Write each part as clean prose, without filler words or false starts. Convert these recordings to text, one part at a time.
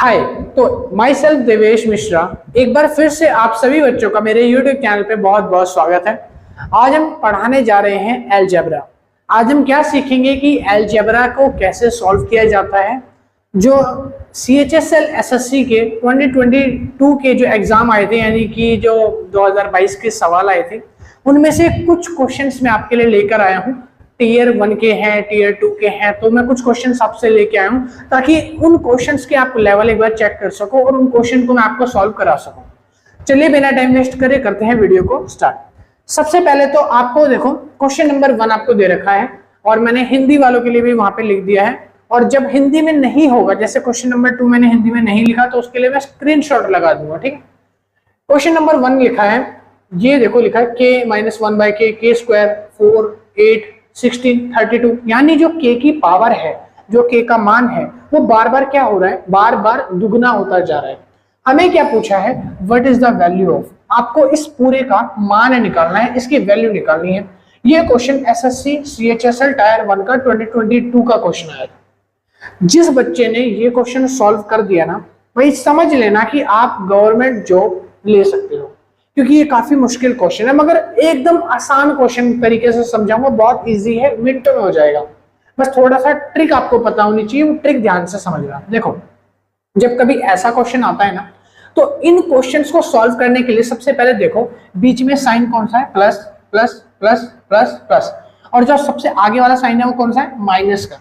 हाय, तो my self Devesh Mishra एक बार फिर से आप सभी बच्चों का मेरे YouTube चैनल पे बहुत बहुत स्वागत है। आज हम पढ़ाने जा रहे हैं अलजेब्रा। आज हम क्या सीखेंगे कि अलजेब्रा को कैसे सॉल्व किया जाता है। जो CHSL SSC के 2022 के जो एग्जाम आए थे, यानी कि जो 2022 के सवाल आए थे, उनमें से कुछ क्वेश्चंस मैं आपके लिए लेकर आया हूँ। टीयर 1 के हैं, टीयर 2 के हैं, तो मैं कुछ क्वेश्चंस आपसे लेके आया हूँ ताकि उन क्वेश्चंस के आप लेवल एक बार चेक कर सको और उन क्वेश्चन को मैं आपको सॉल्व करा सकूं। चलिए बिना टाइम वेस्ट करे करते हैं वीडियो को स्टार्ट। सबसे पहले तो आपको देखो क्वेश्चन नंबर 1 आपको दे रखा है और मैंने हिंदी वालों के लिए भी वहां पे लिख दिया है। और जब हिंदी में नहीं होगा, जैसे क्वेश्चन नंबर 2 मैंने हिंदी में नहीं लिखा, तो उसके लिए मैं स्क्रीनशॉट लगा दूंगा। ठीक है, क्वेश्चन नंबर 1 लिखा है, ये देखो लिखा है k-1/k, k स्क्वायर 4 8 16 32, यानी जो k की पावर है, जो k का मान है, वो बार बार क्या हो रहा है, बार बार दुगना होता जा रहा है। हमें क्या पूछा है, what is the value of, आपको इस पूरे का मान निकालना है, इसकी वैल्यू निकालनी है। ये क्वेश्चन SSC CHSL टायर 1 का 2022 का क्वेश्चन आया था। जिस बच्चे ने ये क्वेश्चन सॉल्व कर दिया ना, भाई समझ लेना कि आप गवर्नमेंट जॉब ले सकते हो, क्योंकि ये काफी मुश्किल क्वेश्चन है, मगर एकदम आसान क्वेश्चन तरीके से समझाऊंगा, बहुत इजी है, मिनटों में हो जाएगा। बस थोड़ा सा ट्रिक आपको पता होनी चाहिए, वो ट्रिक ध्यान से समझना। देखो, जब कभी ऐसा क्वेश्चन आता है ना, तो इन क्वेश्चंस को सॉल्व करने के लिए सबसे पहले देखो बीच में साइन कौन सा है, plus plus plus plus plus, और जो सबसे आगे वाला साइन है वो कौन सा है, माइनस का,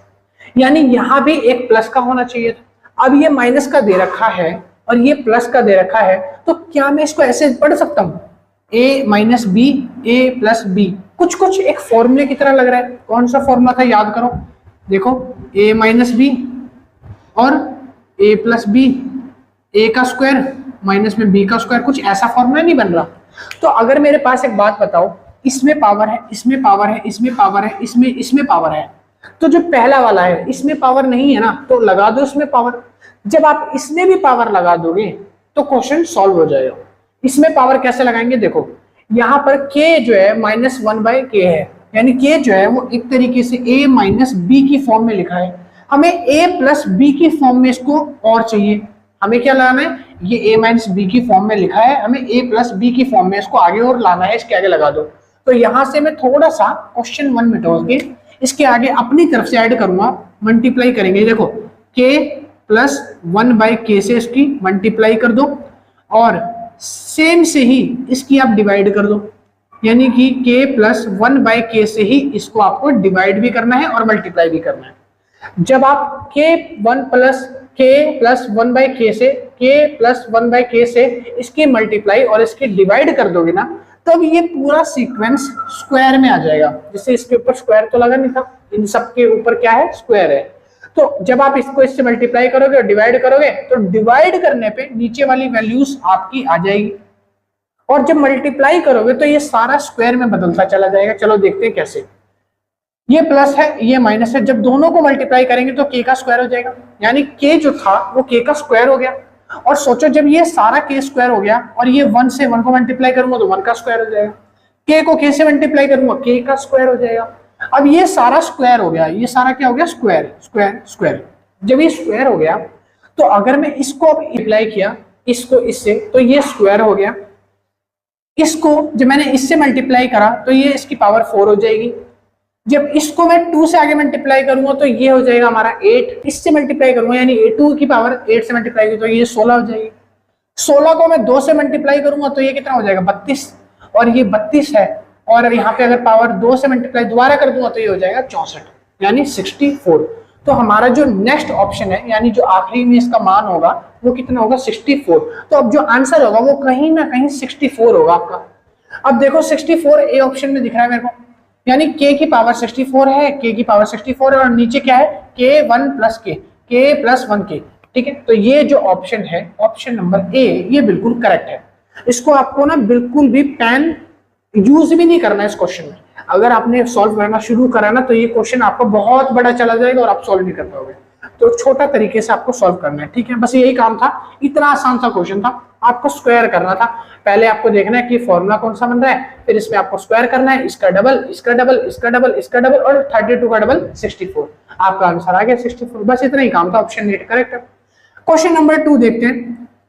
यानी यहां भी एक प्लस का होना चाहिए था। अब ये माइनस का दे रखा है और ये प्लस का दे रखा है, तो क्या मैं इसको ऐसे पढ़ सकता हूं, a minus B, A plus B, कुछ कुछ एक फॉर्मूले की तरह लग रहा है। कौन सा फॉर्मूला था, याद करो, देखो a माइनस बी और a प्लस बी, a का स्क्वायर माइनस में b का स्क्वायर, कुछ ऐसा फॉर्मूला नहीं बन रहा। तो अगर मेरे पास एक बात बताओ, इसमें पावर है, इसमें पावर है, इसमें पावर है, इसमें पावर है, तो जो पहला वाला है इसमें पावर नहीं है ना, तो लगा दो इसमें पावर। जब आप इसमें भी पावर लगा दोगे तो क्वेश्चन सॉल्व हो जाएगा। इसमें पावर कैसे लगाएंगे, देखो यहाँ पर k जो है -1/k है, यानी k जो है वो एक तरीके से a माइनस बी की फॉर्म में लिखा है। हमें a प्लस बी की फॉर्म में इसको और चाहिए, हमें क्या लाना है, ये a माइनस बी की फॉर्म में लिखा है, हमें a प्लस बी की फॉर्म में इसको आगे और लाना है, इसके आगे लगा दो। तो यहाँ से मैं थोड़ा सा क्वेश्चन 1 मिटा के इसके आगे अपनी तरफ से ऐड करूंगा, मल्टीप्लाई करेंगे। देखो k प्लस 1/k से इसकी मल्टीप्लाई कर दो और सेम से ही इसकी आप डिवाइड कर दो, यानी कि k प्लस 1/k से ही इसको आपको डिवाइड भी करना है और मल्टीप्लाई भी करना है। जब आप k प्लस 1/k से इसकी मल्टीप्लाई और इसकी डिवाइड कर दोगे ना, तब ये पूरा सीक्वेंस स्क्वायर में आ जाएगा। जैसे इसके ऊपर स्क्वायर तो लगा नहीं था, इन सब के ऊपर क्या है, स्क्वायर है। तो जब आप इसको इससे मल्टीप्लाई करोगे और डिवाइड करोगे, तो डिवाइड करने पे नीचे वाली वैल्यूज आपकी आ जाएगी, और जब मल्टीप्लाई करोगे तो ये सारा स्क्वायर में बदलता चला जाएगा। चलो देखते हैं कैसे। ये प्लस है, ये माइनस है, जब दोनों को मल्टीप्लाई करेंगे तो k का स्क्वायर हो जाएगा, यानी k जो था वो k का स्क्वायर हो गया। और सोचो, जब ये सारा k स्क्वायर हो गया और ये 1 से 1 को मल्टीप्लाई करूंगा तो 1 का स्क्वायर हो जाएगा, k को k से मल्टीप्लाई करूंगा k का स्क्वायर हो जाएगा। अब ये सारा स्क्वायर हो गया, ये सारा क्या हो गया, स्क्वायर स्क्वायर स्क्वायर। जब ये स्क्वायर हो गया तो अगर मैं इसको अब मल्टीप्लाई किया इसको इससे, तो ये स्क्वायर हो गया। इसको जब मैंने इससे मल्टीप्लाई करा तो ये इसकी पावर 4 हो जाएगी। जब इसको मैं 2 से आगे मल्टीप्लाई करूंगा तो ये हो जाएगा हमारा 8। इससे मल्टीप्लाई करूंगा यानी 2 की पावर 8 से मल्टीप्लाई की तो ये 16 हो जाएगी। 16 को मैं 2 से मल्टीप्लाई करूंगा तो ये कितना हो जाएगा, 32, और ये 32 है। और यहाँ पे अगर पावर 2 से मल्टीप्लाई दोबारा कर दूंगा तो ये हो जाएगा 64, यानी 64। तो हमारा जो नेक्स्ट ऑप्शन है, यानी जो आखिरी में इसका मान होगा वो कितना होगा, 64। तो अब जो आंसर होगा वो कहीं ना कहीं 64 होगा आपका। अब देखो 64 ए ऑप्शन में दिख रहा है मेरे को, यानी k की पावर 64 है, k की पावर 64 है, और नीचे क्या है, k1 plus k plus 1k। ठीक है, तो ये जो ऑप्शन है, ऑप्शन नंबर ए, ये बिल्कुल करेक्ट है। इसको आपको ना बिल्कुल भी पेन यूज भी नहीं करना है इस क्वेश्चन में। अगर आपने सॉल्व करना शुरू करा ना, तो ये क्वेश्चन आपका बहुत बड़ा चला जाएगा और आप सॉल्व नहीं कर पाओगे। तो छोटा तरीके से आपको सॉल्व करना है। ठीक है, बस यही काम था, इतना आसान सा क्वेश्चन था, आपको स्क्वायर करना था। पहले आपको देखना है कि फॉर्मूला कौन सा बन रहा है, फिर इसमें आपको स्क्वायर करना है, इसका डबल, इसका डबल, इसका डबल, इसका डबल, और 32 का डबल 64। आपका आंसर आ गया 64। बस इतना ही काम था, ऑप्शन 8 करेक्ट है। क्वेश्चन नंबर 2 देखते हैं।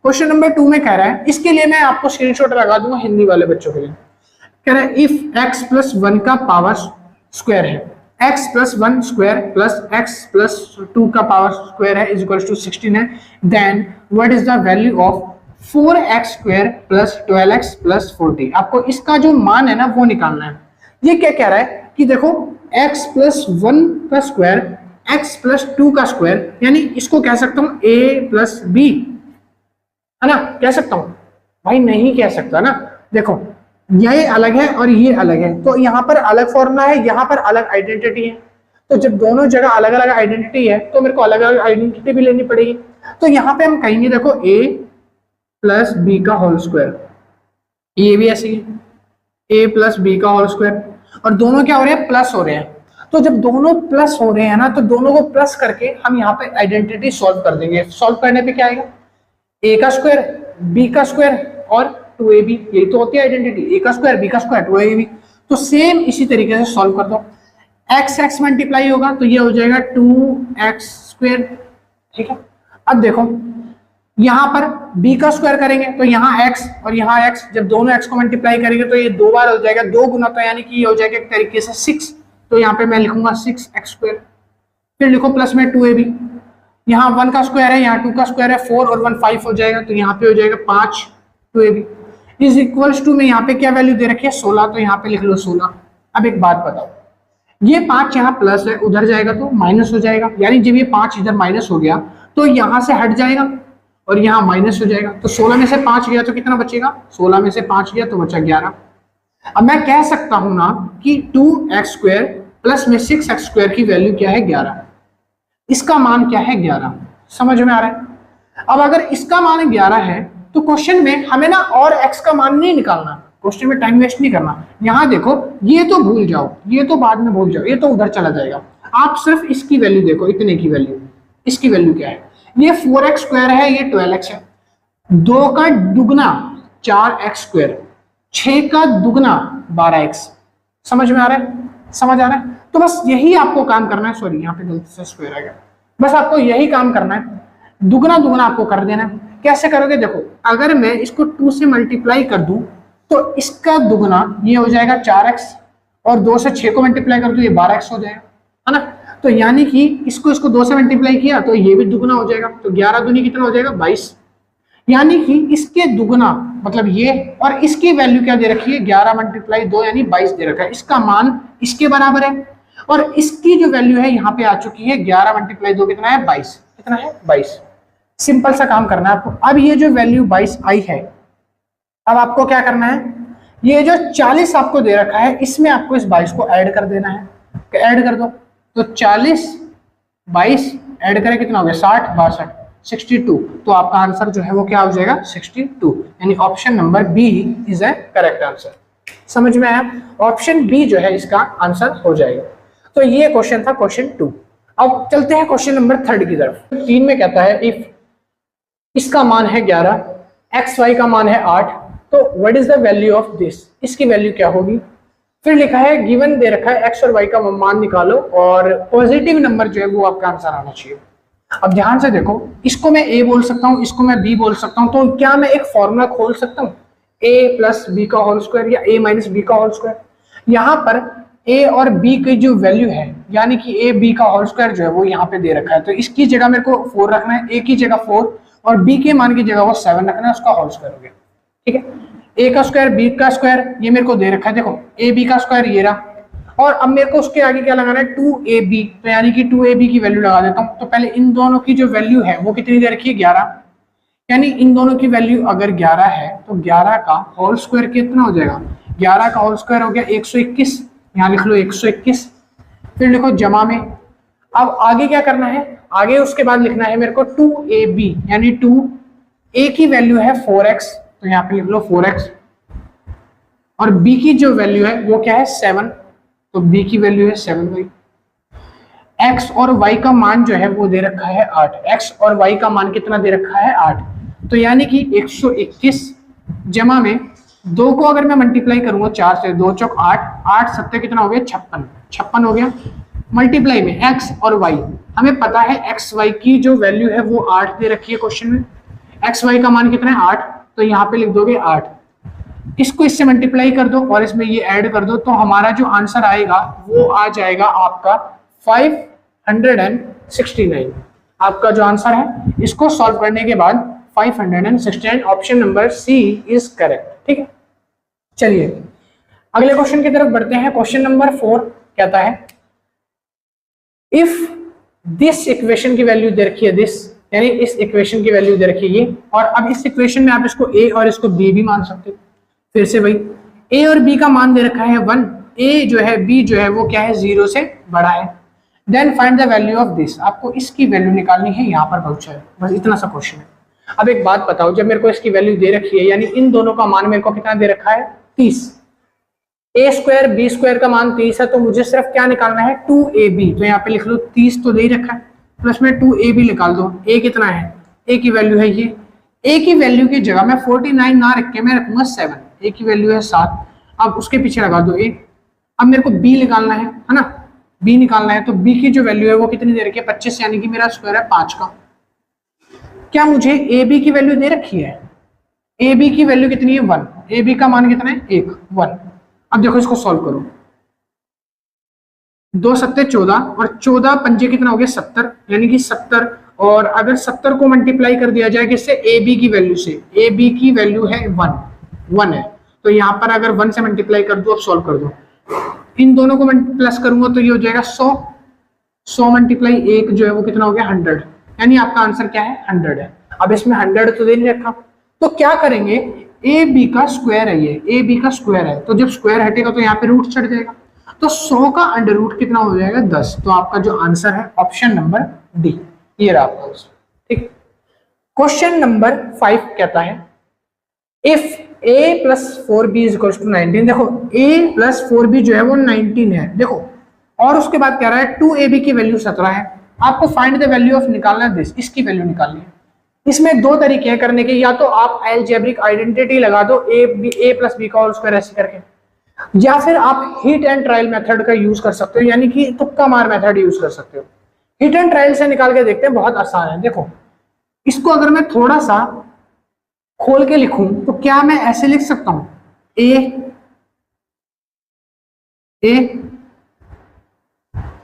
क्वेश्चन नंबर 2 में कह रहा है, इसके लिए मैं आपको स्क्रीनशॉट लगा दूंगा हिंदी वाले बच्चों के लिए। कह रहा है इफ x प्लस 1 का पावर स्क्वायर है, x plus 1 square plus x plus 2 का पावर स्क्वायर है इज इक्वल टू 16 है, then what is the value of 4x square plus 12x plus 40। आपको इसका जो मान है ना वो निकालना है। ये क्या कह रहा है कि देखो x प्लस 1 का स्क्वायर x प्लस 2 का स्क्वायर, यानी इसको कह सकता हूं a प्लस b, है ना, कह सकता हूं? भाई नहीं कह सकता ना। देखो ये अलग है और ये अलग है, तो यहाँ पर अलग फॉर्मूला है, यहाँ पर अलग आइडेंटिटी है। तो जब दोनों जगह अलग अलग आइडेंटिटी है तो मेरे को अलग अलग आइडेंटिटी भी लेनी पड़ेगी। तो यहाँ पे हम कहेंगे देखो a प्लस बी का होल स्क्वायर, ये भी ऐसे ही a प्लस बी का होल स्क्वायर, और दोनों क्या हो रहे हैं, प्लस हो रहे हैं। तो जब दोनों प्लस हो रहे हैं ना, तो दोनों को प्लस करके हम यहाँ पे आइडेंटिटी सॉल्व कर देंगे। सॉल्व करने पे क्या आएगा, a का स्क्वायर b का स्क्वायर और 2ab, यही तो होती है आइडेंटिटी, a का स्क्वायर b का स्क्वायर 2ab। तो सेम इसी तरीके से सॉल्व कर दो। x मल्टीप्लाई होगा तो ये हो जाएगा 2x स्क्वायर, ठीक है। अब देखो यहाँ पर b का स्क्वायर करेंगे तो यहाँ x और यहाँ x, जब दोनों x को मल्टीप्लाई करेंगे तो ये 2 बार हो जाएगा, 2 गुना, तो यानी कि ये हो जाएगा एक तरीके से 6। तो यहाँ पे मैं लिखूंगा 6x स्क्वायर, फिर लिखो प्लस में 2ab, यहाँ 1 का स्क्वायर है, यहाँ 2 का स्क्वायर है, 4 और 1 5 हो जाएगा, तो यहाँ पे हो जाएगा 5 2ab इज इक्वल्स टू में यहाँ पे क्या वैल्यू दे रखी है 16, तो यहाँ पे लिख लो 16। अब एक बात बताओ, ये 5 यहाँ प्लस है, उधर जाएगा तो माइनस हो जाएगा, यानी जब ये 5 इधर माइनस हो गया तो यहाँ से हट जाएगा और यहाँ माइनस हो जाएगा। तो 16 में से 5 गया तो कितना बचेगा, 16 में से 5 गया तो बचा 11। अब मैं कह सकता हूं ना कि 2x स्क्वायर प्लस में 6x स्क्वायर की वैल्यू क्या है 11, इसका मान क्या है 11। समझ में आ रहा है? अब अगर इसका मान 11 है तो क्वेश्चन में हमें ना और x का मान नहीं निकालना, क्वेश्चन में टाइम वेस्ट नहीं करना। यहाँ देखो ये तो भूल जाओ, ये तो बाद में भूल जाओ, ये तो उधर चला जाएगा। आप सिर्फ इसकी वैल्यू देखो, इतने की वैल्यू, इसकी वैल्यू क्या है, ये 4x स्क्वायर है, ये 12x है, 2 का दुगना 4x स्क्वायर, 6 का दुगना 12x। समझ में आ रहा है? समझ आ रहा है? तो बस यही आपको काम करना है। सॉरी यहाँ पे गलती से स्क्वायर आ गया। बस आपको यही काम करना है, दुगना दुगना आपको कर देना है। कैसे करोगे, देखो अगर मैं इसको 2 से मल्टीप्लाई कर दूं तो इसका दुगना ये हो जाएगा 4x, और 2 से 6 को मल्टीप्लाई कर दूं ये 12x हो जाएगा, है ना। तो यानी कि इसको 2 से मल्टीप्लाई किया तो ये भी दुगना हो जाएगा, तो 11 दूनी कितना हो जाएगा 22। यानी कि इसके दुगना मतलब ये, और इसकी वैल्यू क्या दे रखी है 11 मल्टीप्लाई 2 यानी 22 दे रखा है। इसका मान इसके बराबर है, और इसकी जो वैल्यू है यहाँ पे आ चुकी है 11 मल्टीप्लाई 2 कितना है 22, कितना है 22। सिंपल सा काम करना है आपको। अब ये जो वैल्यू 22 आई है, अब आपको क्या करना है, ये जो 40 आपको दे रखा है इसमें आपको इस 22 को ऐड कर देना है। ऐड कर दो तो 40 22 ऐड करें कितना हो गया 60 62 62। तो आपका आंसर जो है वो क्या हो जाएगा 62, यानी option number B is a correct answer. समझ में आया? ऑप्शन बी जो है इसका आंसर हो जाएगा। तो ये क्वेश्चन था क्वेश्चन 2। अब चलते हैं क्वेश्चन नंबर 3 की तरफ। 3 में कहता है इफ इसका मान है 11, एक्स वाई का मान है 8, तो what is the value of this, इसकी वैल्यू क्या होगी। फिर लिखा है गिवन दे रखा है एक्स और वाई का मान निकालो और पॉजिटिव नंबर जो है वो आपका आंसर आना चाहिए। अब ध्यान से देखो, इसको मैं ए बोल सकता हूँ, इसको मैं बी बोल सकता हूँ, तो क्या मैं एक फॉर्मूला खोल सकता हूँ ए प्लस बी का होल स्क्वायर या ए माइनस बी का होल स्क्वायर। यहाँ पर ए और बी की जो वैल्यू है, यानी कि ए बी का होल स्क्वायर जो है वो यहाँ पे दे रखा है, तो इसकी जगह मेरे को 4 रखना है, ए की जगह 4 और बी के मान की जगह वो 7 रखना है, उसका होल स्क्वायर हो गया। ठीक है, ए का स्क्वायर बी का स्क्वायर ये मेरे को दे रखा है, देखो ए बी का स्क्वायर ये रहा, और अब मेरे को उसके आगे क्या लगाना है 2ab, तो यानी कि 2ab की वैल्यू लगा देता हूँ। तो पहले इन दोनों की जो वैल्यू है वो कितनी दे रखी है 11, यानी इन दोनों की वैल्यू अगर 11 है तो 11 का होल स्क्वायर कितना हो जाएगा, 11 का होल स्क्वायर हो गया 121, यहाँ लिख लो 121, फिर लिखो जमा में। अब आगे क्या करना है, आगे उसके बाद लिखना है मेरे को 2ab, यानी 2a की वैल्यू है 4x, तो यहाँ पे लिख लो 4x, और b की जो वैल्यू है वो क्या है 7, तो b की वैल्यू है 7y। x और y का मान जो है वो दे रखा है 8, x और y का मान कितना दे रखा है 8, तो यानी कि 121 जमा में 2 को अगर मैं मल्टीप्लाई करूंगा 4 से, 2 चौक 8, 8 सत्ते कितना हो गया 56 हो गया, मल्टीप्लाई में x और y, हमें पता है एक्स वाई की जो वैल्यू है वो 8 दे रखी है क्वेश्चन में। एक्स वाई का मान कितना है 8, तो यहाँ पे लिख दोगे 8, इसको इससे मल्टीप्लाई कर दो और इसमें ये ऐड कर दो, तो हमारा जो आंसर आएगा वो आ जाएगा आपका 569। आपका जो आंसर है इसको सॉल्व करने के बाद 569, option number C is correct. ठीक है, चलिए अगले क्वेश्चन की तरफ बढ़ते हैं। क्वेश्चन नंबर 4 कहता है इफ दिस इक्वेशन की वैल्यू दे रखी है, दिस यानी इस इक्वेशन की वैल्यू दे रखी है ये, और अब इस इक्वेशन में आप इसको a और इसको b भी मान सकते हो। फिर से भाई a और b का मान दे रखा है 1, a जो है b जो है वो क्या है 0 से बड़ा है। Then find the value of this, आपको इसकी वैल्यू निकालनी है, यहाँ पर बहुत है, बस इतना सा क्वेश्चन है। अब एक बात बताओ, जब मेरे को इसकी वैल्यू दे रखी है यानी इन दोनों का मान मेरे को कितना दे रखा है 30, a स्क्वायर b स्क्वायर का मान 30 है, तो मुझे सिर्फ क्या निकालना है 2ab, तो यहाँ पे लिख लो 30 तो दे ही रखा है, प्लस में 2ab निकाल दो। a कितना है, a की वैल्यू है ये, a की वैल्यू की जगह मैं 49 ना रख के मैं रखूंगा 7, a की वैल्यू है 7, अब उसके पीछे लगा दो a। अब मेरे को b निकालना है ना, b निकालना है, तो b की जो वैल्यू है वो कितनी दे रखी है 25, यानी कि मेरा स्क्वायर है 5 का। क्या मुझे ab की वैल्यू दे रखी है, ab की वैल्यू कितनी है 1, ab का मान कितना है 1। अब देखो इसको सॉल्व करो, 2 सत्ते 14 और 14 पंजे कितना हो गया 70, यानी कि 70, और अगर 70 को मल्टीप्लाई कर दिया जाए किससे ab की वैल्यू से, ab की वैल्यू है 1 है, तो यहाँ पर अगर 1 से मल्टीप्लाई कर दो, अब सॉल्व कर दो, इन दोनों को प्लस करूंगा तो ये हो जाएगा 100 मल्टीप्लाई 1 जो है वो कितना हो गया 100, यानी आपका आंसर क्या है 100 है। अब इसमें 100 तो दे नहीं रखा, तो क्या करेंगे, ए बी का स्क्वायर है ये, ए बी का स्क्वायर है, तो जब स्क्वायर हटेगा तो यहाँ पे रूट चढ़ जाएगा, तो 100 का अंडर रूट कितना हो जाएगा 10, तो आपका जो आंसर है ऑप्शन नंबर डी, ये रहा आपका आंसर। ठीक, क्वेश्चन नंबर 5 कहता है if a plus 4b is equal to 19, देखो a प्लस 4b जो है वो 19 है, देखो, और उसके बाद कह रहा है 2ab की वैल्यू 17 है, आपको फाइंड द वैल्यू ऑफ निकालना है दिस, इसकी वैल्यू निकालनी है। इसमें दो तरीके हैं करने के, या तो आप अलजेब्रिक आइडेंटिटी लगा दो a प्लस b का होल स्क्वायर ऐसे करके, या फिर आप हिट एंड ट्रायल मेथड का यूज कर सकते हो, यानी कि तुक्का मार मेथड यूज कर सकते हो। हिट एंड ट्रायल से निकाल के देखते हैं, बहुत आसान है। देखो इसको अगर मैं थोड़ा सा खोल के लिखूं तो क्या मैं ऐसे लिख सकता हूं, a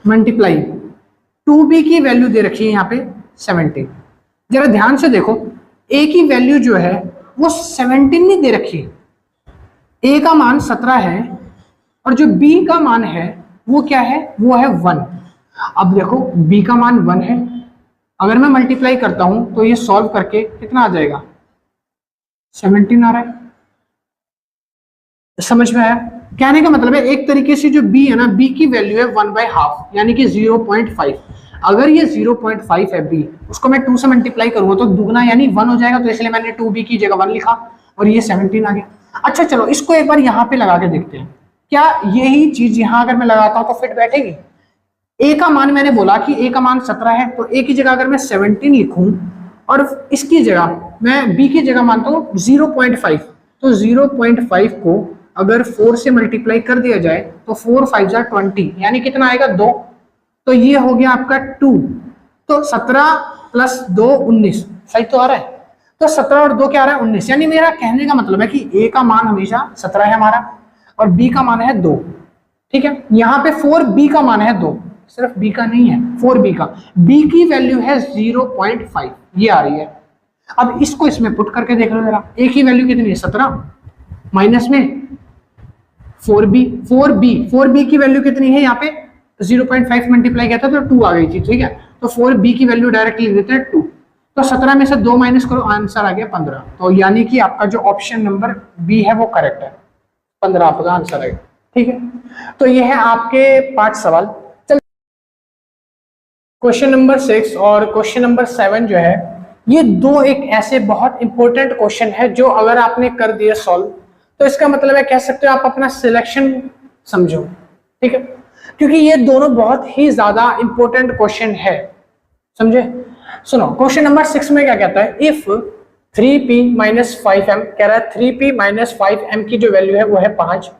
मल्टीप्लाई 2b की वैल्यू दे रखी है यहाँ पे 70, जरा ध्यान से देखो a की वैल्यू जो है वो 17 नहीं दे रखी, a का मान 17 है और जो b का मान है वो क्या है, वो है 1। अब देखो b का मान 1 है, अगर मैं मल्टीप्लाई करता हूं तो ये सॉल्व करके कितना आ जाएगा 17 आ रहा है, समझ में आया? कहने का मतलब है एक तरीके से जो b है ना, b की वैल्यू है 1/2 यानी कि 0.5, अगर ये 0.5 है b, उसको मैं 2 से मल्टीप्लाई करूंगा तो दुगना यानी 1 हो जाएगा, तो इसलिए मैंने 2b की जगह 1 लिखा और ये 17 आ गया। अच्छा चलो इसको एक बार यहाँ पे लगा के देखते हैं, क्या यही चीज यहाँ अगर मैं लगाता हूँ तो फिट बैठेगी। a का मान मैंने बोला कि a का मान 17 है, तो a की जगह अगर मैं 17 लिखूं और इसकी जगह मैं b की जगह मानता हूँ 0.5, तो 0.5 को अगर 4 से मल्टीप्लाई कर दिया जाए तो 4 5 20, यानी कितना आएगा 2, तो ये हो गया आपका 2, तो 17 प्लस 2 19, सही तो आ रहा है, तो 17 और 2 क्या आ रहा है 19, यानी मेरा कहने का मतलब है कि a का मान हमेशा 17 है हमारा और b का मान है 2। ठीक है, यहाँ पे 4b का मान है 2, सिर्फ b का नहीं है 4b का, b की वैल्यू है 0.5, ये आ रही है। अब इसको इसमें पुट करके देख लो जरा, a की वैल्यू कितनी है 17 माइनस में 4b की वैल्यू कितनी है, यहाँ पे 0.5 मल्टीप्लाई किया था तो 2 आ गई थी। ठीक है, तो 4b की वैल्यू डायरेक्टली लिख देते हैं 2, तो 17 में से 2 माइनस करो, आंसर आ गया 15, तो यानी कि आपका जो ऑप्शन नंबर बी है वो करेक्ट है, 15 आपका आंसर आएगा। ठीक है, तो ये है आपके 5 सवाल। क्वेश्चन नंबर 6 और क्वेश्चन नंबर 7 जो है, ये दो एक ऐसे बहुत इंपॉर्टेंट क्वेश्चन है जो अगर आपने कर दिया सॉल्व तो इसका मतलब है कह सकते हो आप अपना सिलेक्शन समझो। ठीक है, क्योंकि ये दोनों बहुत ही ज्यादा इंपॉर्टेंट क्वेश्चन है, समझे? सुनो क्वेश्चन नंबर 6 में क्या कहता है, इफ 3p माइनस 5m, कह रहा है 3p माइनस 5m की जो वैल्यू है वो है 5,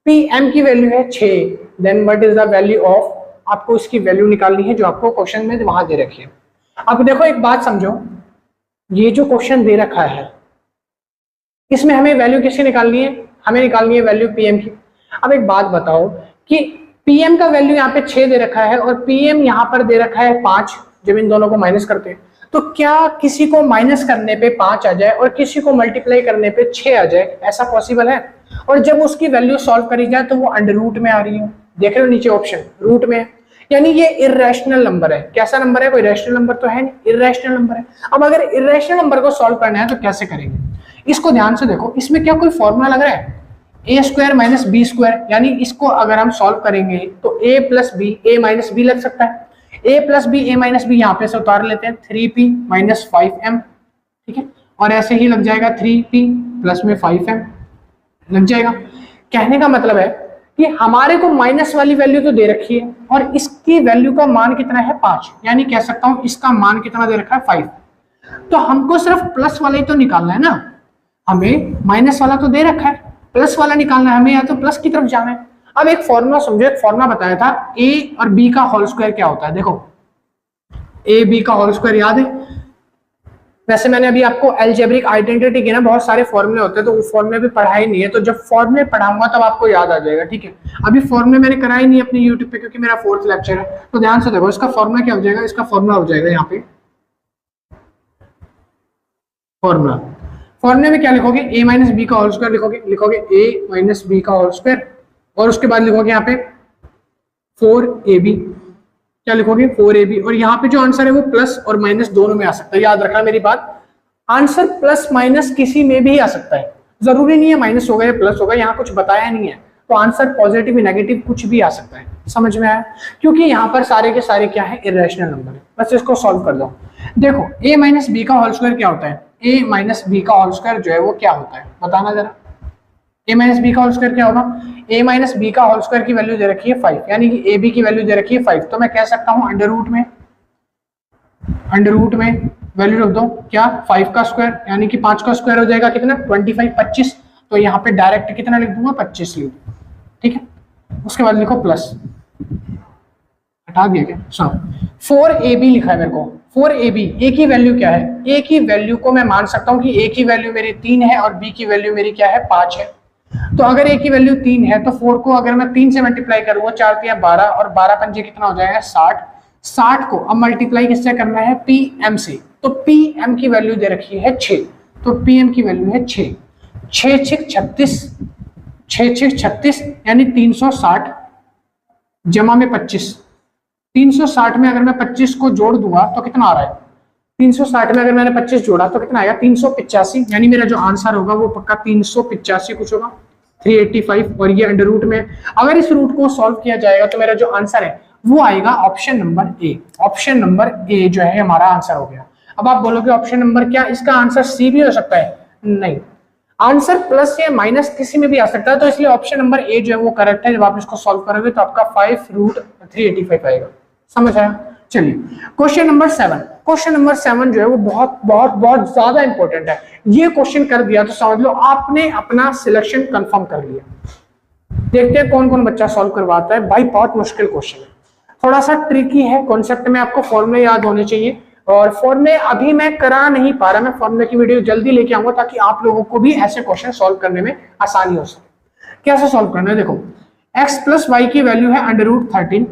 pm की वैल्यू है 6, then what is the value of आपको इसकी वैल्यू निकालनी है जो आपको क्वेश्चन में वहां दे रखी है। अब देखो एक बात समझो, ये जो क्वेश्चन दे रखा है इसमें हमें वैल्यू किसकी निकालनी है? हमें निकालनी है वैल्यू पीएम की। अब एक बात बताओ कि पीएम का वैल्यू यहाँ पे 6 दे रखा है और पीएम यहाँ पर दे रखा है 5। जब इन दोनों को माइनस करते हैं तो क्या किसी को माइनस करने पे 5 आ जाए और किसी को मल्टीप्लाई करने पे 6 आ जाए? ऐसा पॉसिबल है? और जब उसकी वैल्यू सॉल्व करी जाए तो वो अंडर रूट में आ रही है। देख रहे हो नीचे ऑप्शन रूट में है, यानी ये इर्रेशनल नंबर है। कैसा नंबर है? कोई रैशनल नंबर तो है नहीं, इर्रेशनल नंबर है। अब अगर इर्रेशनल नंबर को सॉल्व करना है तो कैसे करेंगे? इसको ध्यान से देखो, इसमें क्या कोई फॉर्मूला लग रहा है? A square minus B square, यानी इसको अगर हम सॉल्व करेंगे तो ए प्लस बी, ए माइनस बी लग सकता है। A plus b, A minus B यहाँ पे से उतार लेते हैं, 3p माइनस 5m, ठीक है। और ऐसे ही लग जाएगा 3p प्लस में 5m लग जाएगा। कहने का मतलब है कि हमारे को माइनस वाली वैल्यू तो दे रखी है और इसकी वैल्यू का मान कितना है? 5, यानी कह सकता हूं इसका मान कितना दे रखा है? 5। तो हमको सिर्फ प्लस वाला ही तो निकालना है ना, हमें माइनस वाला तो दे रखा है, प्लस वाला निकालना है हमें, या तो प्लस की तरफ जाना है। अब एक फॉर्मूला समझो, एक फॉर्मूला बताया था a और b का होल स्क्वायर क्या होता है। देखो a b का होल स्क्वायर याद है? वैसे मैंने अभी आपको अलजेब्रिक आइडेंटिटी के ना बहुत सारे फॉर्मूले होते हैं तो वो फॉर्मूले भी पढ़ाए नहीं है, तो जब फॉर्मूले पढ़ाऊंगा तब आपको याद आ जाएगा, ठीक है। अभी फॉर्मूले मैंने कराए नहीं अपने यूट्यूब पे क्योंकि मेरा 4th लेक्चर है। तो ध्यान से देखो, इसका फॉर्मूला क्या हो जाएगा? इसका फॉर्मूला हो जाएगा यहाँ पे फॉर्मूले में क्या लिखोगे? a माइनस बी का होल स्क्वायर लिखोगे a माइनस बी का होल स्क्वायर, और उसके बाद लिखोगे यहाँ पे 4ab, क्या लिखोगे? 4ab। और यहाँ पे जो आंसर है वो प्लस और माइनस दोनों में आ सकता है। याद रखना मेरी बात, आंसर प्लस माइनस किसी में भी आ सकता है, जरूरी नहीं है माइनस होगा या प्लस होगा, यहाँ कुछ बताया नहीं है। तो आंसर पॉजिटिव नेगेटिव कुछ भी आ सकता है। समझ में आया? क्योंकि यहाँ पर सारे के सारे क्या है? इरेशनल नंबर है। बस इसको सॉल्व कर दो। देखो a माइनस बी का होल स्क्वायर क्या होता है? a माइनस बी का होल स्क्वायर जो है वो क्या होता है बताना जरा। a माइनस बी का होल स्क्वायर क्या होगा? a माइनस बी का होल स्क्वायर की वैल्यू दे रखी है 5, यानी कि ab की वैल्यू दे रखी है 5। तो मैं कह सकता हूं अंडर रूट में वैल्यू रख दो क्या? 5 का स्क्वायर, यानी कि 5 का स्क्वायर हो जाएगा कितना? 25, 25। तो यहाँ पे डायरेक्ट कितना लिख दूंगा? 25 लिख दूंगा, ठीक है। उसके बाद लिखो प्लस, हटा दिया क्या? सॉरी, 4ab लिखा है मेरे को। 4ab, a की वैल्यू क्या है? a की वैल्यू को मैं मान सकता हूँ कि a की वैल्यू मेरी 3 है और b की वैल्यू मेरी क्या है? 5 है। तो अगर a की वैल्यू 3 है तो 4 को अगर मैं 3 से मल्टीप्लाई करूंगा, 4 3 12 और 12 पंजे कितना हो जाएगा? 60। 60 को अब मल्टीप्लाई किससे करना है? pm से। तो pm की वैल्यू दे रखी है 6, तो pm की वैल्यू है 6। 6 6 36, 6 6 36 यानी 360 जमा में 25। 360 में अगर मैं 25 को जोड़ दूंगा तो कितना आ रहा है? 360 में अगर मैंने 25 जोड़ा तो कितना आएगा? 385, यानी मेरा जो आंसर होगा वो पक्का 385 कुछ होगा, 385। और ये अंडर रूट में, अगर इस रूट को सॉल्व किया जाएगा तो मेरा जो आंसर है वो आएगा option number A. Option number A जो है हमारा आंसर हो गया। अब आप बोलोगे ऑप्शन नंबर क्या? इसका आंसर सी भी हो सकता है? नहीं, आंसर प्लस या माइनस किसी में भी आ सकता है, तो इसलिए ऑप्शन नंबर ए जो है वो करेक्ट है। जब आप इसको सॉल्व करोगे तो आपका 5√385 आएगा। समझ आया? चलिए क्वेश्चन नंबर 7। क्वेश्चन नंबर 7 जो है वो बहुत बहुत बहुत ज्यादा इंपॉर्टेंट है। ये क्वेश्चन कर दिया तो समझ लो आपने अपना सिलेक्शन कंफर्म कर लिया। देखते हैं कौन कौन बच्चा सॉल्व करवाता है। भाई बहुत मुश्किल क्वेश्चन है, थोड़ा सा ट्रिकी है। कॉन्सेप्ट में आपको फॉर्मूले याद होने चाहिए, और फॉर्मूले अभी मैं करा नहीं पा रहा। मैं फॉर्मूले की वीडियो जल्दी लेके आऊंगा ताकि आप लोगों को भी ऐसे क्वेश्चन सॉल्व करने में आसानी हो सके। कैसे सॉल्व करना है? देखो x प्लस वाई की वैल्यू है √13,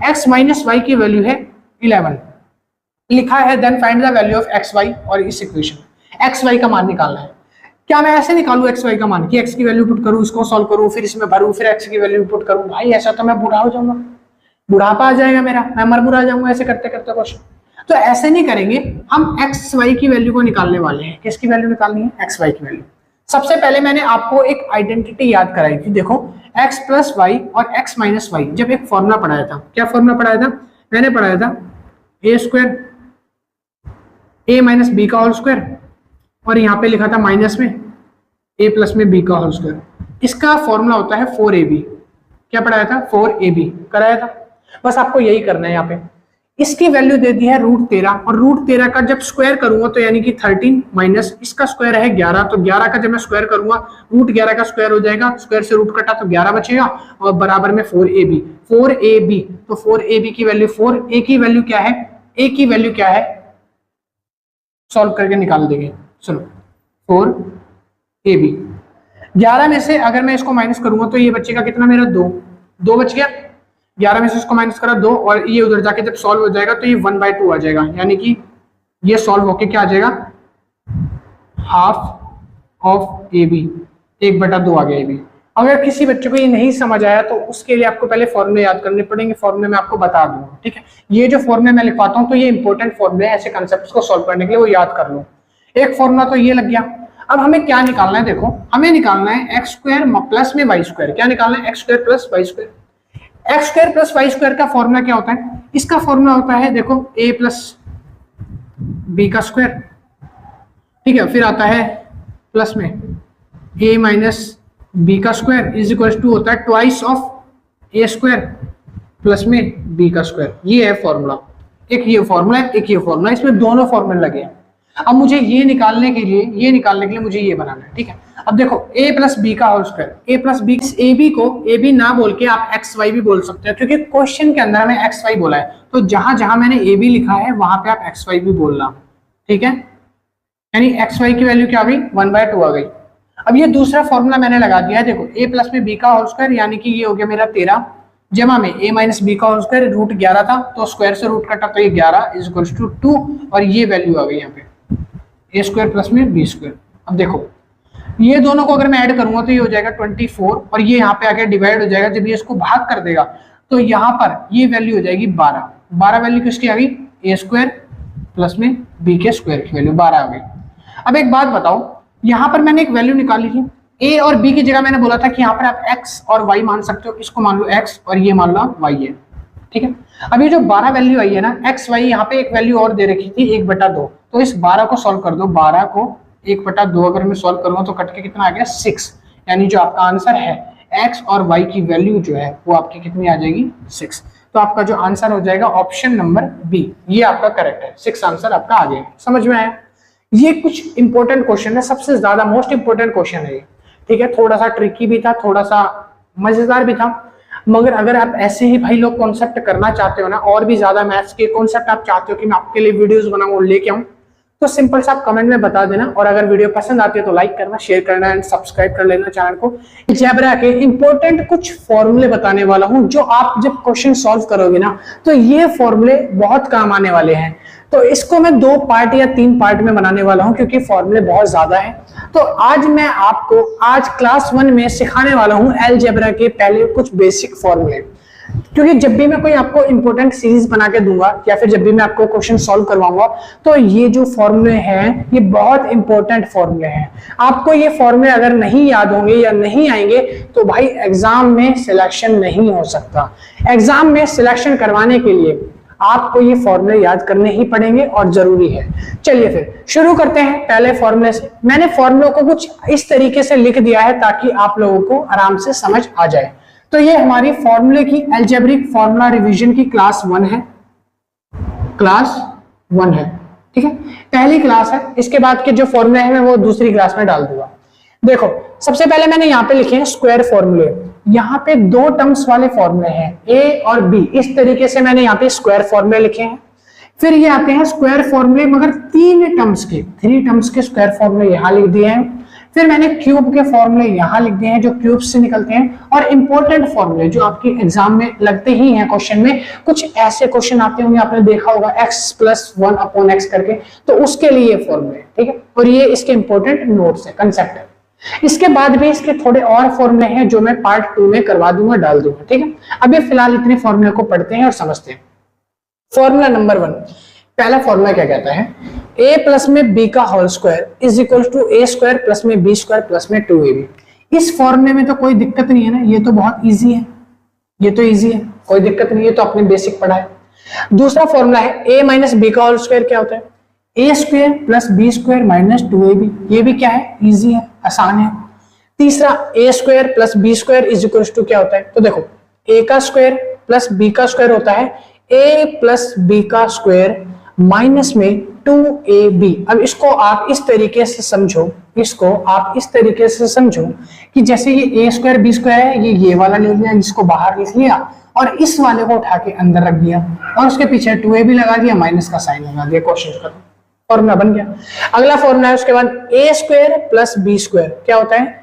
x माइनस वाई की वैल्यू है 11 लिखा है। Then find the value of x y, और इस इक्वेशन एक्स वाई का मान निकालना है। क्या मैं ऐसे निकालू एक्स वाई का मान कि एक्स की वैल्यू पुट करूं, इसको सॉल्व करूं, फिर इसमें भरूं, फिर एक्स की वैल्यू पुट करूं? भाई ऐसा तो मैं बूढ़ा हो जाऊंगा, बुढ़ापा आ जाएगा मेरा, मैं मर आ जाऊंगा ऐसे करते करते क्वेश्चन। तो ऐसे नहीं करेंगे, हम एक्स वाई की वैल्यू को निकालने वाले हैं। किसकी वैल्यू निकालनी है? एक्स वाई की वैल्यू। सबसे पहले मैंने आपको एक आइडेंटिटी याद कराई थी। देखो x प्लस वाई और x माइनस वाई, जब एक फॉर्मूला पढ़ाया था। क्या फॉर्मूला पढ़ाया था? मैंने पढ़ाया था a square a minus b का होल स्क्वायर, और यहाँ पे लिखा था माइनस में a प्लस में b का होल स्क्वायर। इसका फॉर्मूला होता है 4ab। क्या पढ़ाया था? 4ab कराया था। बस आपको यही करना है यहाँ पे। इसकी वैल्यू दे दी है √13 और √13 का जब स्क्वायर करूंगा तो यानी कि 13 माइनस इसका स्क्वायर है 11, तो 11 का जब मैं स्क्वायर करूंगा √11 का स्क्वायर हो जाएगा, स्क्वायर से रूट कटा तो 11 बचेगा और बराबर में 4ab। 4ab तो 4ab की वैल्यू 4, a की वैल्यू क्या है, a की वैल्यू क्या है सॉल्व करके निकाल देंगे। चलो 4ab 11 में से अगर मैं इसको माइनस करूंगा तो ये बचेगा कितना मेरा 2 बच गया। 11 में से इसको माइनस करा 2 और ये उधर जाके जब सॉल्व हो जाएगा तो ये 1/2 आ जाएगा, यानी कि ये सॉल्व होके क्या आ जाएगा हाफ ऑफ ए बी, 1/2 आ गया ए बी। अगर किसी बच्चे को ये नहीं समझ आया तो उसके लिए आपको पहले फॉर्मूले याद करने पड़ेंगे, फॉर्मूले में आपको बता दूंगा, ठीक है। ये जो फॉर्मूले मैं लिखवाता हूँ तो ये इंपॉर्टेंट फॉर्मूले है, ऐसे कंसेप्ट को सॉल्व करने के लिए वो याद कर लो। एक फॉर्मूला तो ये लग गया। अब हमें क्या निकालना है, देखो हमें निकालना है एक्स स्क्वायर प्लस में वाई स्क्वायर। क्या निकालना है, x square plus y square. X square plus y square का फॉर्मूला क्या होता है, इसका फॉर्मूला होता है देखो a प्लस बी का स्क्वायर, ठीक है, फिर आता है प्लस में a माइनस बी का स्क्वायर इज इक्वल टू होता है twice of a square plus में b का स्क्वायर। ये है फॉर्मूला, एक ये फॉर्मूला है, एक ये फॉर्मूला, इसमें दोनों फॉर्मूले लगे हैं। अब मुझे ये निकालने के लिए मुझे ये बनाना है, ठीक है। अब देखो a प्लस बी का whole square, a plus b, a b को ए बी ना बोल के आप एक्स वाई भी बोल सकते हो, क्योंकि क्वेश्चन के अंदर हमें एक्स वाई बोला है, तो जहां जहां मैंने ए बी लिखा है वहां पे आप एक्स वाई भी बोलना, ठीक है। यानी एक्स वाई की वैल्यू क्या आ गई 1/2 आ गई। अब ये दूसरा फॉर्मूला मैंने लगा दिया है, देखो a प्लस में बी का होल स्क्वायर यानी कि ये हो गया मेरा 13 जमा में a माइनस बी का होल स्क्वायर, √11 था तो स्क्वायर से रूट कटा तो ये 11 इज इक्वल टू 2 और ये वैल्यू आ गई यहाँ पे a स्क्वायर प्लस में बी स्क्वायर। अब देखो ये दोनों को अगर मैं ऐड करूंगा तो ये हो जाएगा 24 और ये यहाँ पे आके डिवाइड हो जाएगा, जब ये इसको भाग कर देगा तो यहाँ पर ये वैल्यू हो जाएगी 12 वैल्यू किसकी आ गई, a स्क्वायर प्लस में b के स्क्वायर की वैल्यू 12 आ गई। अब एक बात बताओ, यहाँ पर मैंने एक वैल्यू निकाली थी a और b की जगह मैंने बोला था कि यहाँ पर आप x और y मान सकते हो, इसको मान लो x और ये मान लो y है, ठीक है। अब ये जो 12 वैल्यू आई है ना x y, यहाँ पे एक वैल्यू और दे रखी थी 1/2, तो इस 12 को सॉल्व कर दो, 12 को 1/2 अगर मैं सॉल्व करूंगा तो कट के कितना आ गया 6, यानी जो आपका आंसर है x और y की वैल्यू जो है वो आपकी कितनी आ जाएगी 6। तो आपका जो आंसर हो जाएगा ऑप्शन नंबर बी, ये आपका करेक्ट है, 6 आंसर आपका आ गया। समझ में आया? ये कुछ इंपॉर्टेंट क्वेश्चन है, सबसे ज्यादा मोस्ट इंपॉर्टेंट क्वेश्चन है ये, ठीक है। थोड़ा सा ट्रिकी भी था, थोड़ा सा मजेदार भी था, मगर अगर आप ऐसे ही भाई लोग कॉन्सेप्ट करना चाहते हो ना, और भी ज्यादा मैथ्स के कॉन्सेप्ट आप चाहते हो कि मैं आपके लिए वीडियोस बनाऊं और लेके आऊं, तो सिंपल सा आप कमेंट में बता देना। और अगर वीडियो पसंद आती है तो लाइक करना, शेयर करना एंड सब्सक्राइब कर लेना चैनल को। अलजेब्रा के इंपॉर्टेंट कुछ फॉर्मूले बताने वाला हूं, जो आप जब क्वेश्चन सॉल्व करोगे ना तो ये फॉर्मूले बहुत काम आने वाले हैं। तो इसको मैं 2 पार्ट या 3 पार्ट में बनाने वाला हूं, क्योंकि फॉर्मूले बहुत ज्यादा हैं। तो आज मैं आपको क्लास 1 में सिखाने वाला हूं अलजेब्रा के पहले कुछ बेसिक फॉर्मूले, क्योंकि जब भी मैं कोई आपको इंपॉर्टेंट सीरीज बना के दूंगा या फिर जब भी मैं आपको क्वेश्चन सॉल्व करवाऊंगा तो ये जो फॉर्मूले हैं ये बहुत इंपॉर्टेंट फॉर्मूले हैं। आपको ये फॉर्मूले अगर नहीं याद होंगे या नहीं आएंगे तो भाई एग्जाम में सिलेक्शन नहीं हो सकता। एग्जाम में सिलेक्शन करवाने के लिए आपको ये फॉर्मूले याद करने ही पड़ेंगे और जरूरी है। चलिए फिर शुरू करते हैं पहले फॉर्मूले से। मैंने फॉर्मूलों को कुछ इस तरीके से लिख दिया है ताकि आप लोगों को आराम से समझ आ जाए। तो ये हमारी फॉर्मूले की अलजेब्रिक फॉर्मूला रिवीजन की क्लास 1 है, ठीक है, पहली क्लास है। इसके बाद के जो फॉर्मूले हैं मैं वो दूसरी क्लास में डाल दूंगा। देखो सबसे पहले मैंने यहाँ पे लिखे हैं स्क्वायर फॉर्मूले, यहाँ पे 2 टर्म्स वाले फॉर्मूले हैं a और b, इस तरीके से मैंने यहाँ पे स्क्वायर फॉर्मूले लिखे हैं। फिर ये आते हैं स्क्वायर फॉर्मूले मगर 3 टर्म्स के स्क्वायर फॉर्मूले यहाँ लिख दिए हैं। फिर मैंने क्यूब के फॉर्मूले यहाँ लिख दिए हैं जो क्यूब से निकलते हैं, और इंपॉर्टेंट फॉर्मूले जो आपके एग्जाम में लगते ही हैं क्वेश्चन में। कुछ ऐसे क्वेश्चन आते होंगे, आपने देखा होगा x + 1/x करके, तो उसके लिए ये फॉर्मूले, ठीक है, और ये इसके इंपॉर्टेंट नोट्स है, कंसेप्ट है। इसके बाद भी इसके थोड़े और फॉर्मूले हैं जो मैं पार्ट 2 में करवा दूंगा, डाल दूंगा, ठीक है। अभी फिलहाल इतने फॉर्मूले को पढ़ते हैं और समझते हैं। फॉर्मूला नंबर 1, पहला फॉर्मूला क्या कहता है, a प्लस में b का whole square is equal to a square plus में b स्क्वायर प्लस में 2ab। इस फॉर्मूले में तो कोई दिक्कत नहीं है ना, ये तो बहुत इजी है, ये तो इजी है, कोई दिक्कत नहीं है, तो आपने बेसिक पढ़ा है। दूसरा फॉर्मूला है a माइनस b का होल स्क्वायर क्या होता है, a square plus b square minus 2ab। ये भी क्या है, इजी है, आसान है। तीसरा a square plus b square is equal to क्या होता है, तो देखो a का स्क्वायर प्लस b का स्क्वायर होता है ए प्लस बी का स्क्वायर माइनस में 2ab। अब इसको आप इस तरीके से समझो, इसको आप इस तरीके से समझो कि जैसे ये a स्क्वायर बी स्क्वायर है, ये वाला ले लिया, जिसको बाहर लिख लिया और इस वाले को उठा के अंदर रख दिया और उसके पीछे 2ab लगा दिया, माइनस का साइन लगा दिया, क्वेश्चन खत्म, फॉर्मूला बन गया। अगला फॉर्मूला है उसके बाद a square plus b square, क्या होता है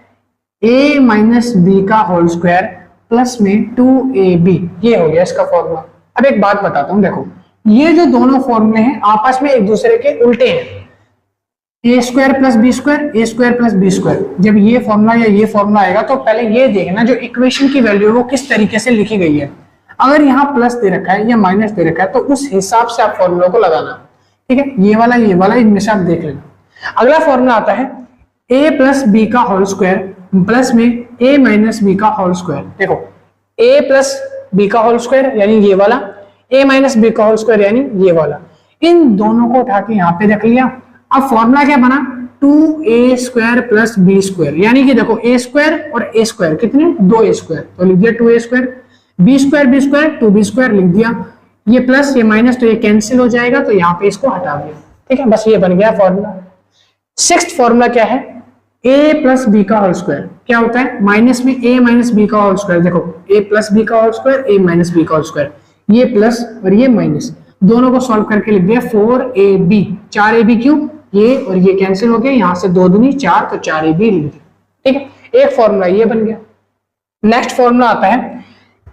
a माइनस बी का होल स्क्वायर प्लस में 2ab, ये हो गया इसका फॉर्मूला। अब एक बात बताता हूं, देखो ये जो दोनों फॉर्मूले हैं आपस में एक दूसरे के उल्टे हैं, ए स्क्वायर प्लस बी स्क्वायर, ए स्क्वायर प्लस बी स्क्वायर। जब ये फॉर्मूला या ये फॉर्मूला आएगा तो पहले ये देखना जो इक्वेशन की वैल्यू है वो किस तरीके से लिखी गई है। अगर यहाँ प्लस दे रखा है या माइनस दे रखा है तो उस हिसाब से आप फॉर्मूला को लगाना, ठीक है, ये वाला इनमें से आप देख लेना। अगला फॉर्मूला आता है ए प्लस बी का होल स्क्वायर प्लस में ए माइनस बी का होल स्क्वायर। देखो ए प्लस बी का होल स्क्वायर यानी ये वाला, ए माइनस बी का होल स्क्वायर यानी ये वाला, इन दोनों को उठा के यहाँ पे रख लिया। अब फॉर्मूला क्या बना 2a square plus b square, यानी कि देखो a स्क्वायर और a स्क्वायर कितने 2a स्क्वायर, तो लिख दिया 2a square, b square 2b square लिख दिया, ये प्लस ये माइनस तो ये कैंसिल हो जाएगा, तो यहाँ पे इसको हटा दिया, ठीक है, बस ये बन गया फॉर्मूला। सिक्स्थ फॉर्मूला क्या है a प्लस बी का होल स्क्वायर, क्या होता है माइनस में a माइनस बी का होल स्क्वायर। देखो a प्लस बी का whole square, a minus b का होल स्क्वायर, ये प्लस और ये माइनस, दोनों को सॉल्व करके लिख दिया 4ab, 4ab क्यूब, ये और ये कैंसिल हो गया, यहाँ से 2 दूनी 4 तो 4ab लिख दिया, ठीक है, एक फॉर्मूला ये बन गया। नेक्स्ट फॉर्मूला आता है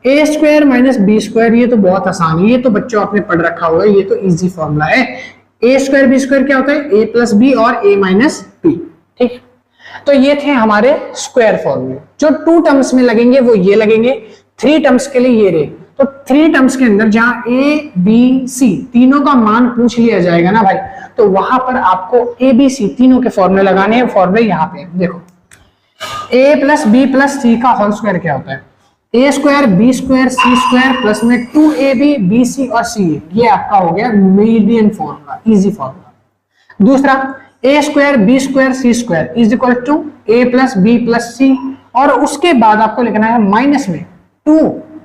a square minus B square, ये तो बहुत आसान है, ये तो बच्चों आपने पढ़ रखा होगा, ये तो इजी फॉर्मूला है। ए स्क्वायर बी स्क्वायर क्या होता है ए प्लस बी और ए माइनस बी, ठीक। तो ये थे हमारे स्क्वायर फॉर्मूले। जो 2 टर्म्स में लगेंगे वो ये लगेंगे, 3 टर्म्स के लिए ये रहे। तो 3 टर्म्स के अंदर जहां ए बी सी तीनों का मान पूछ लिया जाएगा ना भाई, तो वहां पर आपको ए बी सी तीनों के फॉर्मूले लगाने हैं। फॉर्मूले यहाँ पे देखो, ए प्लस बी प्लस सी का होल स्क्वायर क्या होता है a square b square c square plus में 2ab बी सी और सी, ये आपका हो गया मीडियन फॉर्मूला, इजी फॉर्मूला। दूसरा a square b square c square is equal to a plus b plus c, और उसके बाद आपको लिखना है माइनस में 2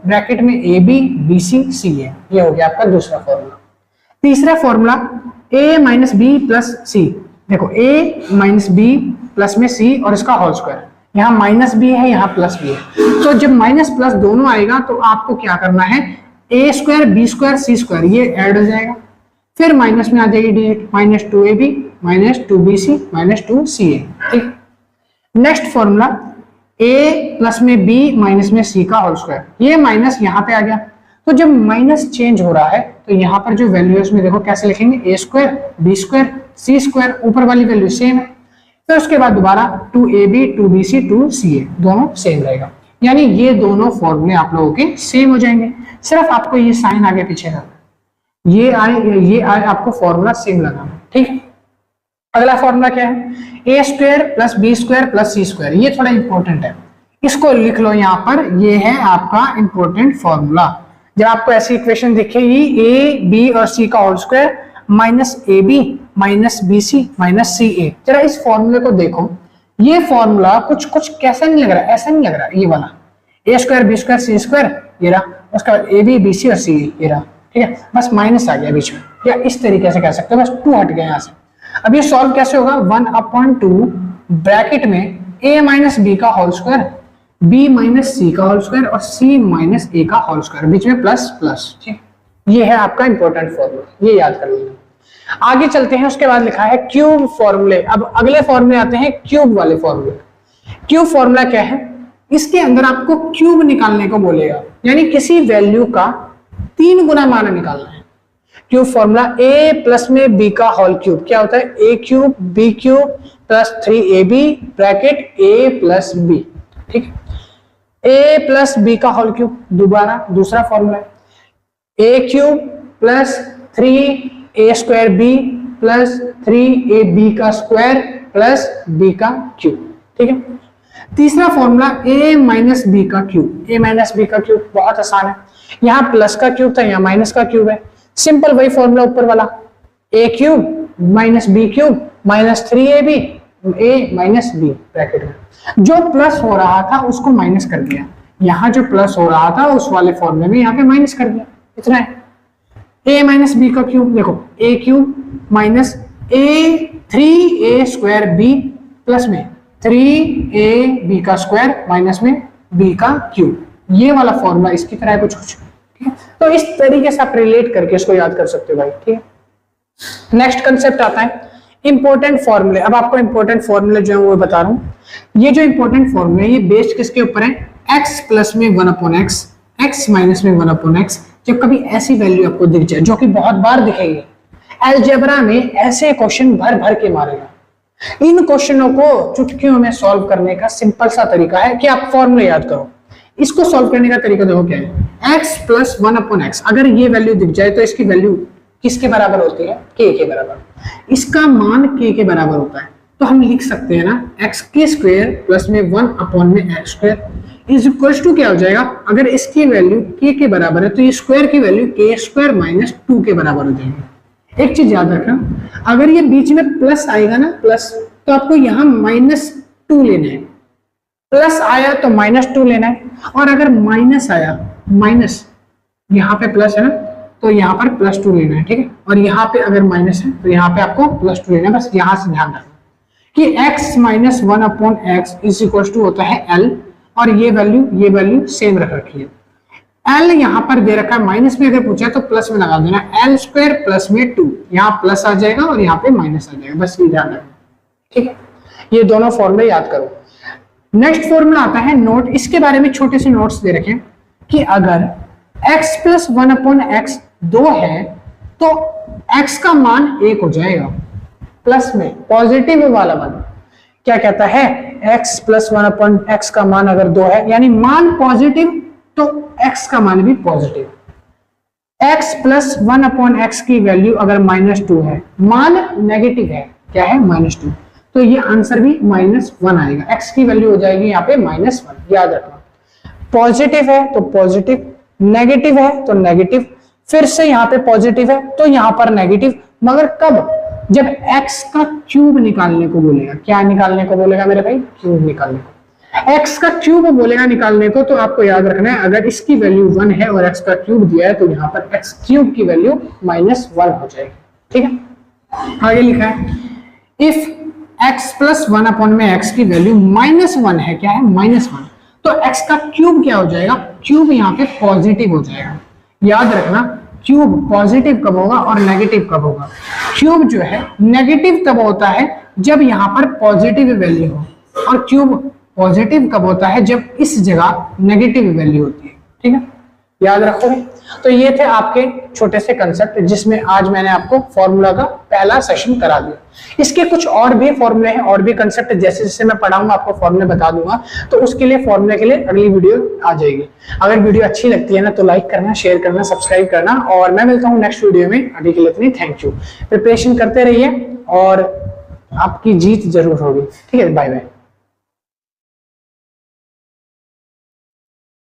ब्रैकेट में ए बी बी सी सी है, ये हो गया आपका दूसरा फॉर्मूला। तीसरा formula a minus b plus c, देखो a माइनस बी प्लस में c और इसका होल स्क्वायर, यहाँ माइनस बी है यहाँ प्लस बी है, तो जब माइनस प्लस दोनों आएगा तो आपको क्या करना है a square b square c square ये ऐड हो जाएगा, फिर माइनस में आ जाएगी digit minus 2ab minus 2bc minus 2ca, ठीक। नेक्स्ट फॉर्मूला a प्लस में b माइनस में c का होल स्क्वायर, ये माइनस यहाँ पे आ गया, तो जब माइनस चेंज हो रहा है तो यहाँ पर जो वैल्यू है उसमें देखो कैसे लिखेंगे ए square b square c square, ऊपर वाली वैल्यू सेम है, फिर उसके बाद दोबारा 2ab 2bc 2ca दोनों सेम रहेगा, यानी ये दोनों फॉर्मूले आप लोगों के सेम हो जाएंगे, सिर्फ आपको ये साइन आगे पीछे करना, ये आए आपको फॉर्मूला सेम लगाना, ठीक। अगला फॉर्मूला क्या है a square plus b square plus c square, ये थोड़ा इंपॉर्टेंट है, इसको लिख लो यहाँ पर, ये है आपका इंपॉर्टेंट फॉर्मूला। जब आपको ऐसी इक्वेशन दिखेगी ए बी और सी का whole square minus A B minus B C minus C A, जरा इस फॉर्मूले को देखो, ये फॉर्मूला कुछ कैसा नहीं लग रहा, ऐसा नहीं लग रहा, ये वाला ए square b square c square ये रहा, उसके बाद ए बी बी सी और सी ये रहा, ठीक है, बस माइनस आ गया बीच में, या इस तरीके से कह सकते हो, बस 2 हट गया यहाँ से। अब ये सॉल्व कैसे होगा 1/2 ब्रैकेट में a माइनस बी का होल स्क्वायर b माइनस सी का होल स्क्वायर और c माइनस a का होल स्क्वायर, बीच में प्लस प्लस, ठीक। ये है आपका इंपॉर्टेंट फॉर्मूला, ये याद कर लेना। आगे चलते हैं, उसके बाद लिखा है क्यूब फॉर्मूले। अब अगले फॉर्मूले आते हैं क्यूब वाले फॉर्मूले। क्यूब फॉर्मूला क्या है, इसके अंदर आपको क्यूब निकालने को बोलेगा, यानी किसी वैल्यू का 3 गुना मान निकालना है। क्यूब फॉर्मूला a प्लस में b का होल क्यूब क्या होता है a cube b cube plus 3ab bracket a plus b, ठीक। a प्लस b का होल क्यूब, दोबारा दूसरा फॉर्मूला है a cube plus 3a square b plus 3ab का स्क्वायर प्लस b का क्यूब, ठीक है। तीसरा फॉर्मूला a माइनस b का क्यूब, a माइनस b का क्यूब बहुत आसान है, यहाँ प्लस का क्यूब था यहाँ माइनस का क्यूब है, सिंपल वही फॉर्मूला ऊपर वाला a cube minus b cube minus 3ab a minus b bracket में, जो प्लस हो रहा था उसको माइनस कर दिया, यहाँ जो प्लस हो रहा था उस वाले फॉर्मूले में यहाँ पे माइनस कर दिया, इतना है। a माइनस बी का क्यूब, देखो a cube minus a 3a square b plus में 3ab का स्क्वायर माइनस में b का क्यूब, ये वाला फॉर्मूला इसकी तरह है कुछ कुछ, ठीक है। तो इस तरीके से आप रिलेट करके इसको याद कर सकते हो भाई, ठीक है। नेक्स्ट कंसेप्ट आता है इंपॉर्टेंट फॉर्मूले। अब आपको इंपॉर्टेंट फॉर्मूले जो है वो बता रहा हूं। ये जो इंपॉर्टेंट फॉर्मूले ये बेस्ड किसके ऊपर है, x प्लस में 1/x, x माइनस में 1/x। जब कभी ऐसी वैल्यू आपको दिख जाए जो कि बहुत बार दिखेगी, अलजेब्रा में ऐसे क्वेश्चन भर भर के मारेगा। इन क्वेश्चनों को चुटकियों में सॉल्व करने का सिंपल सा तरीका है कि आप फॉर्मूले याद करो। इसको सॉल्व करने का तरीका देखो क्या है, x प्लस 1/x। अगर ये वैल्यू दिख जाए तो इसकी वैल्यू किसके बराबर होती है, k के बराबर। इसका मान k के बराबर होता है, तो हम लिख सकते हैं ना x के स्क्वायर प्लस में 1/x square is equal to क्या हो जाएगा, अगर इसकी वैल्यू k के बराबर है तो ये स्क्वायर की वैल्यू k स्क्वायर माइनस 2 के बराबर हो जाएगी। एक चीज याद रखना, अगर ये बीच में प्लस आएगा ना प्लस, तो आपको यहाँ -2 लेना है। प्लस आया तो -2 लेना है, और अगर माइनस आया, माइनस यहाँ पे प्लस है ना तो यहाँ पर +2 लेना है, ठीक है। और यहाँ पे अगर माइनस है तो यहाँ पे आपको +2 लेना है। बस यहाँ से ध्यान रखना कि x minus 1/x is equal to होता है L, और ये वैल्यू सेम रख रखी है। L यहाँ पर दे रखा है, माइनस में अगर पूछा है तो प्लस में लगा देना, L स्क्वायर प्लस में 2, यहाँ प्लस आ जाएगा और यहाँ पे माइनस आ जाएगा। बस ये ध्यान रखना, ठीक है। ये दोनों फॉर्मूले याद करो। नेक्स्ट फॉर्मूला आता है नोट। इसके बारे में छोटे से नोट्स दे रखे कि अगर x प्लस 1/x 2 है तो x का मान 1 हो जाएगा, प्लस में पॉजिटिव वाला मान। क्या कहता है, x प्लस 1/x का मान अगर 2 है यानी मान पॉजिटिव तो x का मान भी पॉजिटिव। x प्लस 1/x की वैल्यू अगर -2 है, मान नेगेटिव है, क्या है -2, तो ये आंसर भी -1 आएगा। x की वैल्यू हो जाएगी यहाँ पे -1, याद रखना। पॉजिटिव है तो पॉजिटिव, नेगेटिव है तो नेगेटिव, फिर से यहाँ पे पॉजिटिव है तो यहाँ पर नेगेटिव, मगर कब, जब x का क्यूब निकालने को बोलेगा। क्या निकालने को बोलेगा मेरे भाई, क्यूब निकालने को। x का क्यूब बोलेगा निकालने को, तो आपको याद रखना है अगर इसकी वैल्यू 1 है और x का क्यूब दिया है तो यहाँ पर x क्यूब की वैल्यू -1 हो जाएगी, ठीक है। आगे लिखा है इफ x प्लस 1/x की वैल्यू -1 है, क्या है -1, तो x का क्यूब क्या हो जाएगा, क्यूब यहाँ पे पॉजिटिव हो जाएगा। याद रखना क्यूब पॉजिटिव कब होगा और नेगेटिव कब होगा। क्यूब जो है नेगेटिव तब होता है जब यहाँ पर पॉजिटिव वैल्यू हो, और क्यूब पॉजिटिव कब होता है जब इस जगह नेगेटिव वैल्यू होती है, ठीक है। याद रखोगे। तो ये थे आपके छोटे से कंसेप्ट जिसमें आज मैंने आपको फॉर्मूला का पहला सेशन करा दिया। इसके कुछ और भी फॉर्मूले हैं और भी कंसेप्ट, जैसे जैसे मैं पढ़ाऊंगा आपको फॉर्मूले बता दूंगा, तो उसके लिए फॉर्मूले के लिए अगली वीडियो आ जाएगी। अगर वीडियो अच्छी लगती है ना तो लाइक करना, शेयर करना, सब्सक्राइब करना, और मैं मिलता हूँ नेक्स्ट वीडियो में। अभी के लिए इतनी, थैंक यू। प्रिपरेशन करते रहिए और आपकी जीत जरूर होगी, ठीक है। Bye bye.